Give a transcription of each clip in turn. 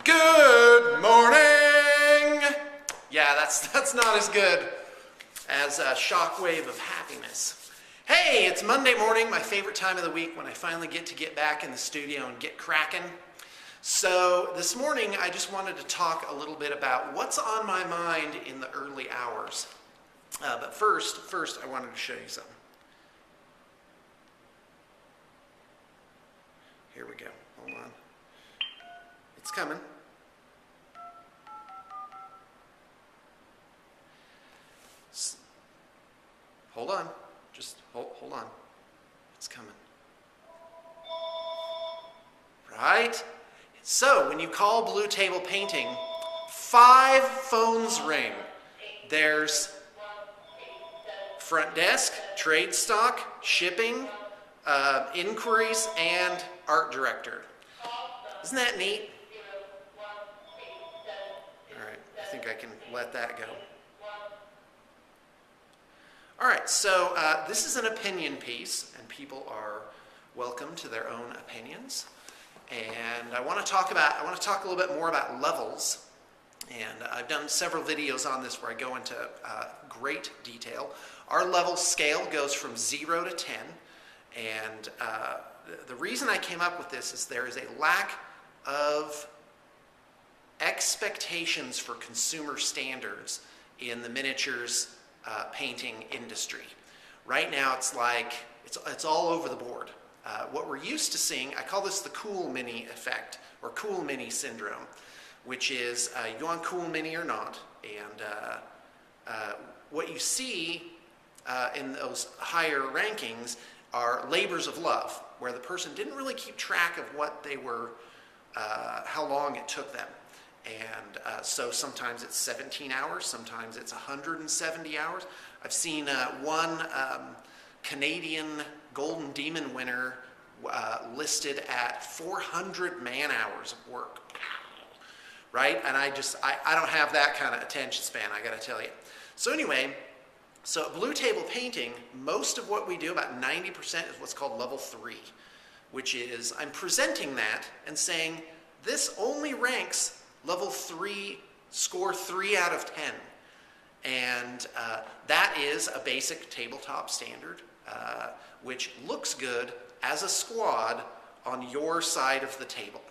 Good morning! Yeah, that's not as good as a shockwave of happiness. Hey, it's Monday morning, my favorite time of the week when I finally get back in the studio and get cracking. So this morning I just wanted to talk a little bit about what's on my mind in the early hours. But first I wanted to show you something. Here we go. Hold on. It's coming. Hold on. Just hold on. It's coming. Right? So, when you call Blue Table Painting, 5 phones ring. There's front desk, trade stock, shipping, inquiries, and art director. Isn't that neat? All right, I think I can let that go. All right, so this is an opinion piece, and people are welcome to their own opinions. And I want to talk a little bit more about levels. And I've done several videos on this where I go into great detail. Our level scale goes from 0 to 10. And the reason I came up with this is there is a lack of expectations for consumer standards in the miniatures painting industry. Right now it's like, it's all over the board. What we're used to seeing, I call this the cool mini effect, or cool mini syndrome, which is you want cool mini or not, and what you see in those higher rankings are labors of love, where the person didn't really keep track of what they were, how long it took them. And so sometimes it's 17 hours, sometimes it's 170 hours. I've seen one Canadian Golden Demon winner listed at 400 man hours of work, right? And I don't have that kind of attention span, I gotta tell you. So anyway, so Blue Table Painting, most of what we do, about 90%, is what's called level 3, which is I'm presenting that and saying this only ranks level 3, score 3 out of 10. And that is a basic tabletop standard, which looks good as a squad on your side of the table.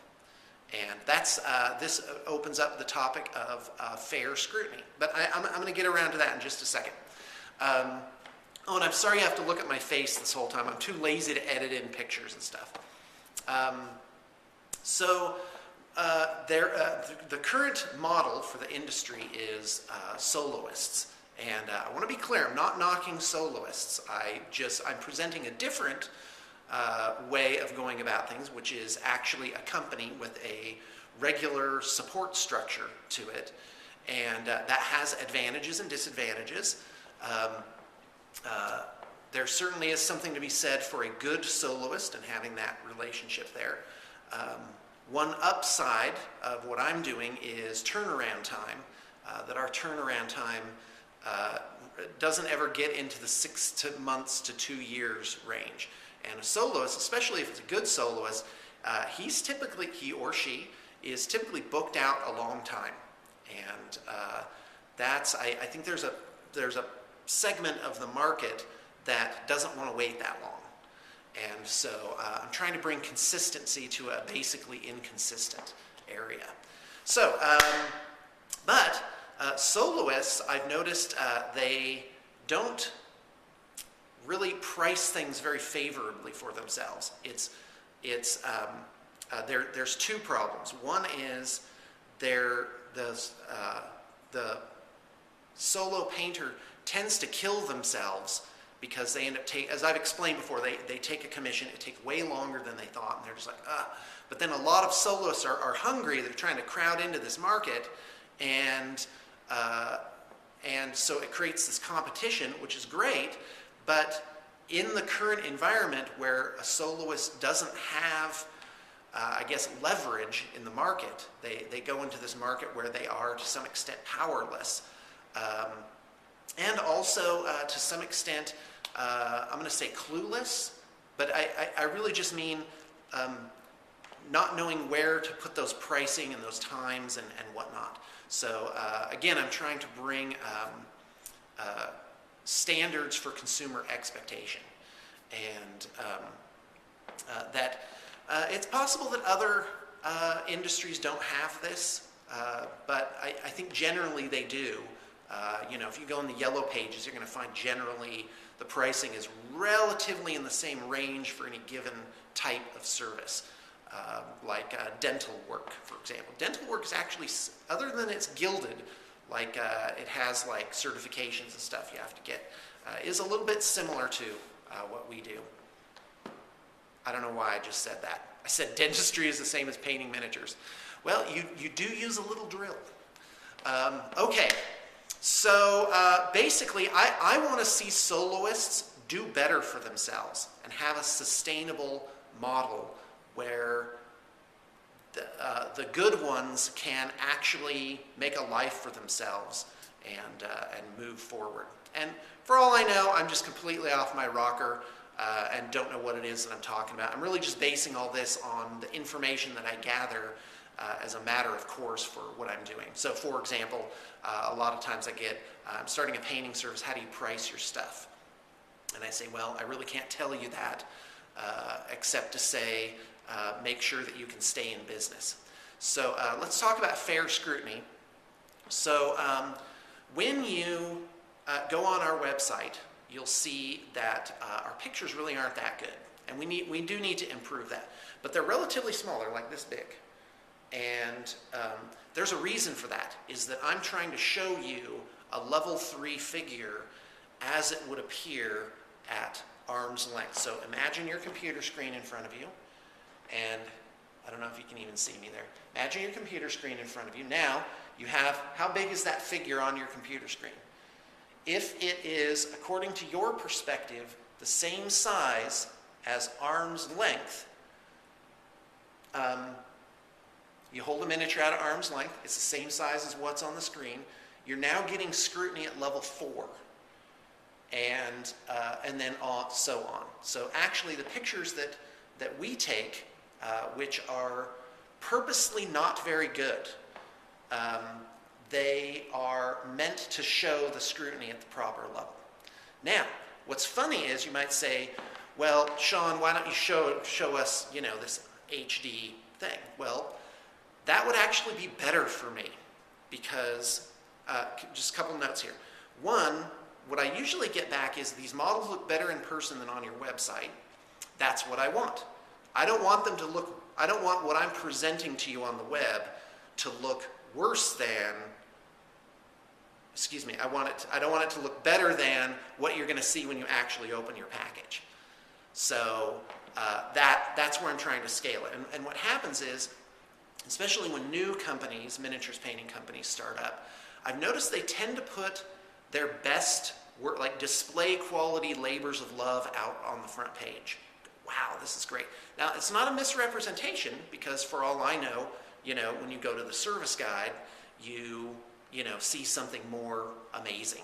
And that's this opens up the topic of fair scrutiny. But I'm going to get around to that in just a second. Oh, and I'm sorry you have to look at my face this whole time. I'm too lazy to edit in pictures and stuff. The current model for the industry is soloists. And I want to be clear, I'm not knocking soloists. I'm presenting a different way of going about things, which is actually a company with a regular support structure to it. And that has advantages and disadvantages. There certainly is something to be said for a good soloist and having that relationship there. One upside of what I'm doing is turnaround time, that our turnaround time doesn't ever get into the 6 months to 2 years range. And a soloist, especially if it's a good soloist, he or she is typically booked out a long time. And I think there's a segment of the market that doesn't want to wait that long. And so I'm trying to bring consistency to a basically inconsistent area. So, but soloists, I've noticed they don't really price things very favorably for themselves. There's 2 problems. One is the solo painter tends to kill themselves because they end up as I've explained before, they take a commission, it takes way longer than they thought, and they're just like, But then a lot of soloists are hungry, they're trying to crowd into this market, and so it creates this competition, which is great, but in the current environment where a soloist doesn't have, leverage in the market, they go into this market where they are to some extent powerless. And also, to some extent, I'm going to say clueless, but I really just mean not knowing where to put those pricing and those times and whatnot. So again, I'm trying to bring standards for consumer expectation, and that it's possible that other industries don't have this, but I think generally they do. If you go in the yellow pages, you're going to find generally the pricing is relatively in the same range for any given type of service. Like dental work, for example. Dental work is actually, other than it's gilded, like it has like certifications and stuff you have to get, is a little bit similar to what we do. I don't know why I just said that. I said dentistry is the same as painting miniatures. Well, you do use a little drill. Okay, so basically I want to see soloists do better for themselves and have a sustainable model where the good ones can actually make a life for themselves and move forward. And for all I know, I'm just completely off my rocker and don't know what it is that I'm talking about. I'm really just basing all this on the information that I gather as a matter of course for what I'm doing. So for example, a lot of times I'm starting a painting service, how do you price your stuff? And I say, well, I really can't tell you that except to say, make sure that you can stay in business. So let's talk about fair scrutiny. So when you go on our website, you'll see that our pictures really aren't that good. And we do need to improve that. But they're relatively small, they're like this big. And there's a reason for that, is that I'm trying to show you a level 3 figure as it would appear at arm's length. So imagine your computer screen in front of you, and I don't know if you can even see me there. Imagine your computer screen in front of you. Now, you have, how big is that figure on your computer screen? If it is, according to your perspective, the same size as arm's length, you hold a miniature out at arm's length, it's the same size as what's on the screen, you're now getting scrutiny at level 4. And then so on. So actually the pictures that we take, which are purposely not very good, they are meant to show the scrutiny at the proper level. Now, what's funny is you might say, well, Sean, why don't you show us, this HD thing? Well, that would actually be better for me because, just a couple notes here. One, what I usually get back is these models look better in person than on your website. That's what I want. I don't want what I'm presenting to you on the web to look worse than, I don't want it to look better than what you're going to see when you actually open your package. So that's where I'm trying to scale it. And what happens is, especially when new companies, miniatures painting companies start up, I've noticed they tend to put their best work, like display quality labors of love, out on the front page. Wow, this is great. Now, it's not a misrepresentation because for all I know, when you go to the service guide, you see something more amazing.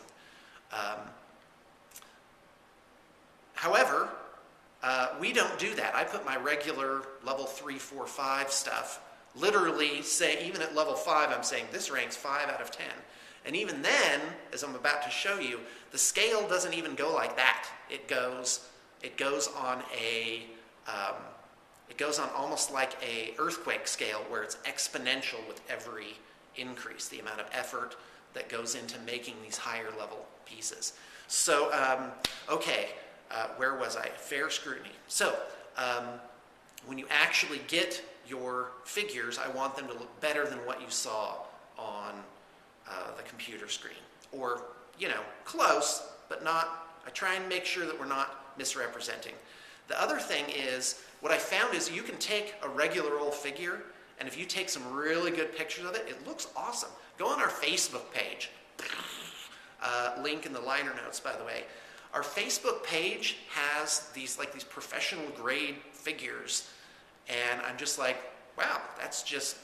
However, we don't do that. I put my regular level 3, 4, 5 stuff, literally say, even at level 5, I'm saying this ranks 5 out of 10. And even then, as I'm about to show you, the scale doesn't even go like that. It goes on almost like a earthquake scale where it's exponential with every increase, the amount of effort that goes into making these higher level pieces. So, where was I? Fair scrutiny. So, when you actually get your figures, I want them to look better than what you saw on the computer screen. Or, close, but not, I try and make sure that we're not misrepresenting. The other thing is, what I found is you can take a regular old figure, and if you take some really good pictures of it, it looks awesome. Go on our Facebook page. Link in the liner notes, by the way. Our Facebook page has these professional grade figures, and I'm just like, wow, that's just,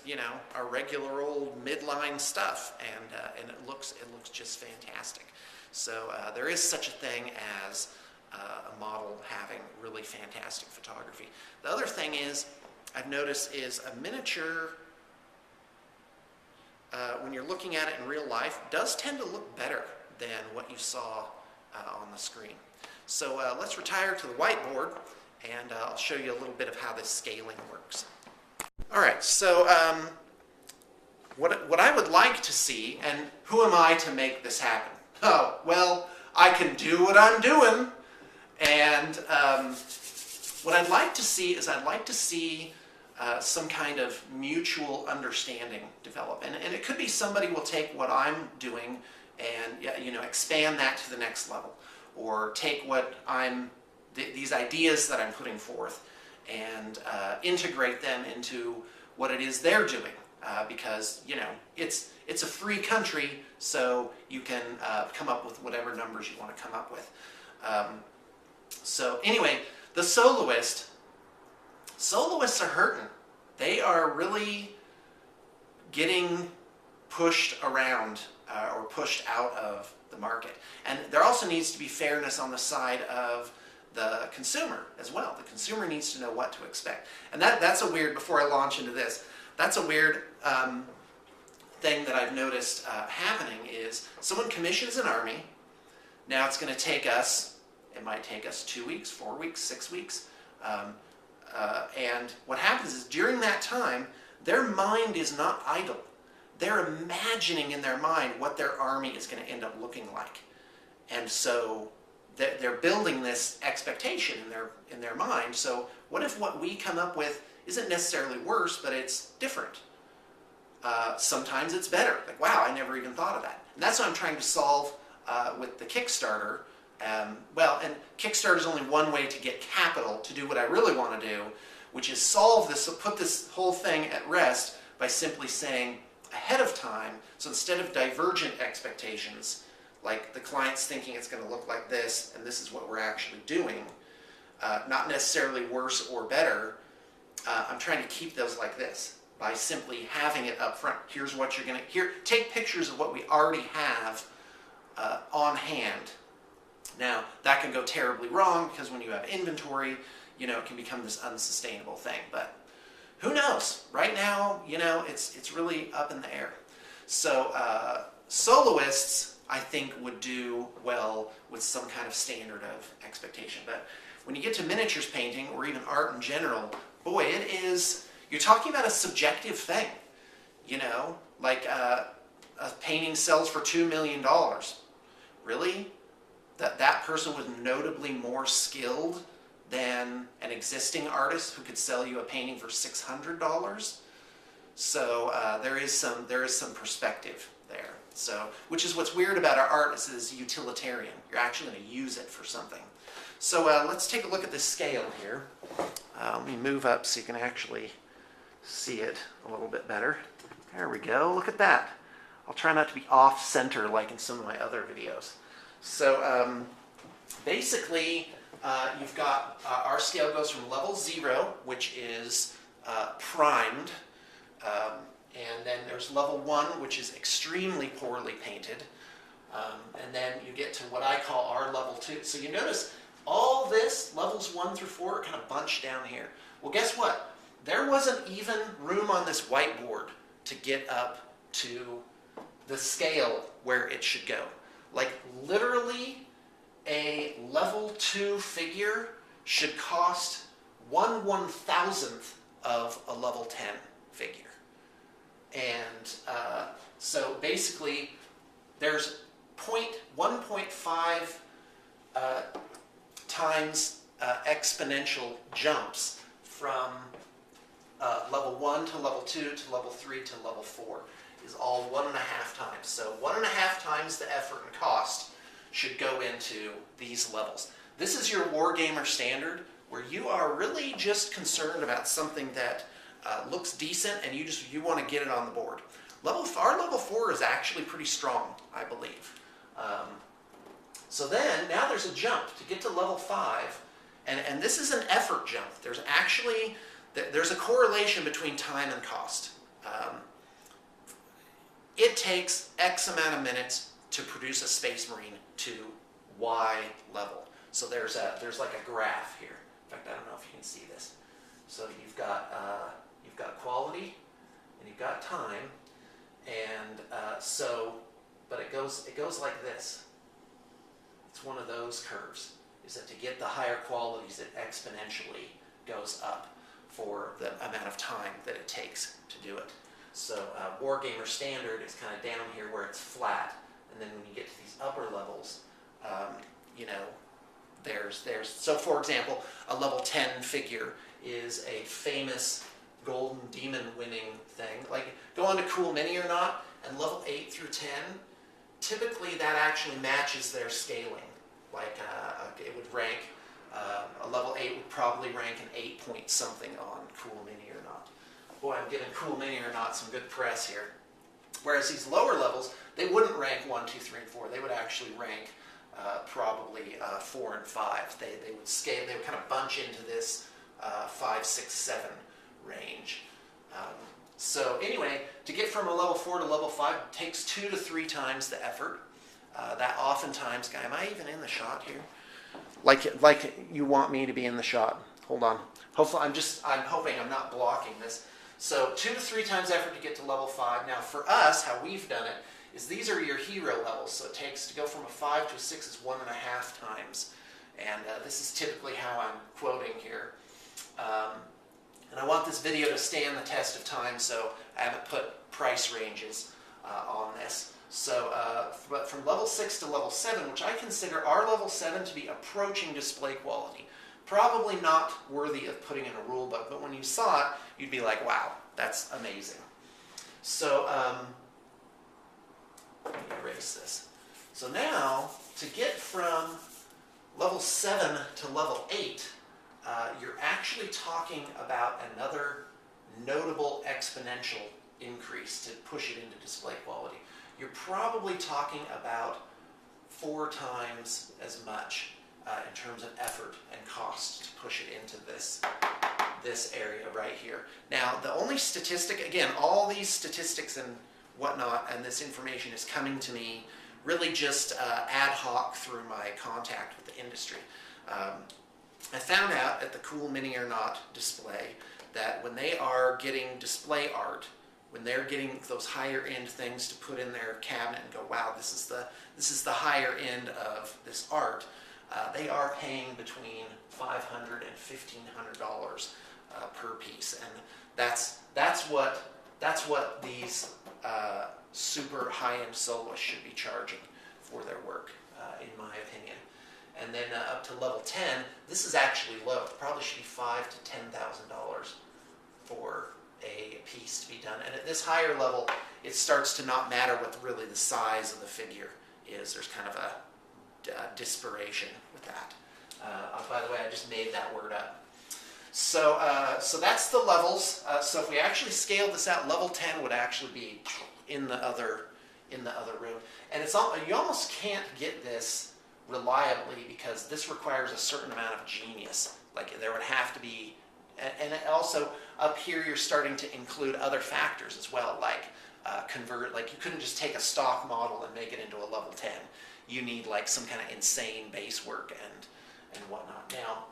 our regular old midline stuff, and it looks just fantastic. So there is such a thing as a model having really fantastic photography. The other thing is, I've noticed is a miniature, when you're looking at it in real life, does tend to look better than what you saw on the screen. So let's retire to the whiteboard, and I'll show you a little bit of how this scaling works. All right, so what I would like to see, and who am I to make this happen? Oh, well, I can do what I'm doing, and what I'd like to see is I'd like to see some kind of mutual understanding develop. And it could be somebody will take what I'm doing and expand that to the next level, or take what these ideas that I'm putting forth and integrate them into what it is they're doing. Because it's a free country, so you can come up with whatever numbers you want to come up with. So anyway, the Soloists are hurting. They are really getting pushed around or pushed out of the market. And there also needs to be fairness on the side of the consumer as well. The consumer needs to know what to expect. And that's a weird, before I launch into this, that's a weird thing that I've noticed happening is someone commissions an army. Now it's going to take us, it might take us 2 weeks, 4 weeks, 6 weeks. And what happens is during that time, their mind is not idle. They're imagining in their mind what their army is going to end up looking like. And so they're building this expectation in their mind. So what if what we come up with isn't necessarily worse, but it's different? Sometimes it's better. Like, wow, I never even thought of that. And that's what I'm trying to solve with the Kickstarter. And Kickstarter is only one way to get capital to do what I really want to do, which is solve this, so put this whole thing at rest by simply saying ahead of time, so instead of divergent expectations, like the client's thinking it's going to look like this, and this is what we're actually doing, not necessarily worse or better, I'm trying to keep those like this by simply having it up front. Here's what you're going to, take pictures of what we already have on hand. Now, that can go terribly wrong because when you have inventory, it can become this unsustainable thing. But who knows? Right now, it's really up in the air. So Soloists, I think, would do well with some kind of standard of expectation. But when you get to miniatures painting, or even art in general, boy, you're talking about a subjective thing. Like a painting sells for $2 million. Really? That person was notably more skilled than an existing artist who could sell you a painting for $600. So there is some perspective there. So, which is what's weird about our art, is it's utilitarian. You're actually going to use it for something. So let's take a look at this scale here. Let me move up so you can actually see it a little bit better. There we go. Look at that. I'll try not to be off-center like in some of my other videos. So basically, you've got our scale goes from level 0, which is primed, and then there's level 1, which is extremely poorly painted, and then you get to what I call our level 2. So you notice all this, levels 1 through 4, are kind of bunched down here. Well, guess what? There wasn't even room on this whiteboard to get up to the scale where it should go. Like, literally, a level 2 figure should cost 1/1000th of a level 10 figure. And so basically, there's 1.5 times exponential jumps from level 1 to level 2 to level 3 to level 4. Is all 1.5 times. So 1.5 times the effort and cost should go into these levels. This is your Wargamer standard, where you are really just concerned about something that looks decent and you want to get it on the board. Our level 4 is actually pretty strong, I believe. So then, now there's a jump to get to level 5, and this is an effort jump. There's actually, there's a correlation between time and cost. It takes X amount of minutes to produce a Space Marine to Y level. So there's like a graph here. In fact, I don't know if you can see this. So you've got quality and you've got time, and but it goes like this. It's one of those curves. Is that to get the higher qualities, it exponentially goes up for the amount of time that it takes to do it. So Wargamer Standard is kind of down here where it's flat, and then when you get to these upper levels, so for example, a level 10 figure is a famous Golden Demon winning thing. Like, go on to Cool Mini or not, and level 8 through 10, typically that actually matches their scaling. Like it would rank, a level 8 would probably rank an 8 point something on Cool Mini or not. Boy, I'm giving Cool Mini or not some good press here. Whereas these lower levels, they wouldn't rank 1, 2, 3, and 4. They would actually rank probably 4 and 5. They would scale, they would kind of bunch into this 5, 6, 7 range. So anyway, to get from a level 4 to level 5 takes 2 to 3 times the effort. That oftentimes, guy, am I even in the shot here? Like you want me to be in the shot. Hold on. Hopefully, I'm hoping I'm not blocking this. So 2 to 3 times effort to get to level 5. Now for us, how we've done it is these are your hero levels. So it takes to go from a 5 to a 6 is 1.5 times. And this is typically how I'm quoting here. And I want this video to stand the test of time, so I haven't put price ranges on this. So but from level 6 to level 7, which I consider our level 7 to be approaching display quality. Probably not worthy of putting in a rule book, but when you saw it, you'd be like, wow, that's amazing. So let me erase this. So now, to get from level 7 to level 8, you're actually talking about another notable exponential increase to push it into display quality. You're probably talking about 4 times as much in terms of effort and cost to push it into this area right here. Now, the only statistic, again, all these statistics and whatnot and this information is coming to me really just ad hoc through my contact with the industry. I found out at the Cool Mini or Not display that when they are getting display art, when they're getting those higher end things to put in their cabinet and go, wow, this is the higher end of this art, they are paying between $500 and $1,500 per piece, and that's what these super high end soloists should be charging for their work, in my opinion. And then up to level 10, this is actually low. It probably should be $5,000 to $10,000 for a piece to be done. And at this higher level, it starts to not matter what really the size of the figure is. There's kind of a disparation with that. By the way, I just made that word up. So that's the levels. So if we actually scaled this out, level 10 would actually be in the other room. And you almost can't get this reliably because this requires a certain amount of genius. Like there would have to be, and also up here you're starting to include other factors as well, like like you couldn't just take a stock model and make it into a level 10. You need like some kind of insane base work and whatnot. Now,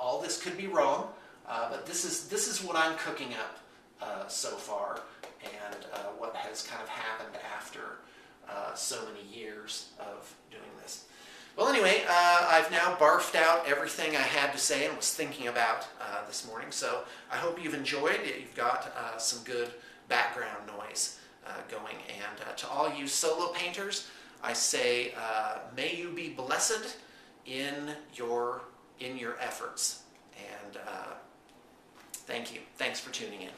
all this could be wrong, but this is what I'm cooking up so far, and what has kind of happened after so many years of doing this. Well, anyway, I've now barfed out everything I had to say and was thinking about this morning, so I hope you've enjoyed it. You've got some good background noise going, and to all you solo painters, I say, may you be blessed in your efforts, and thank you. Thanks for tuning in.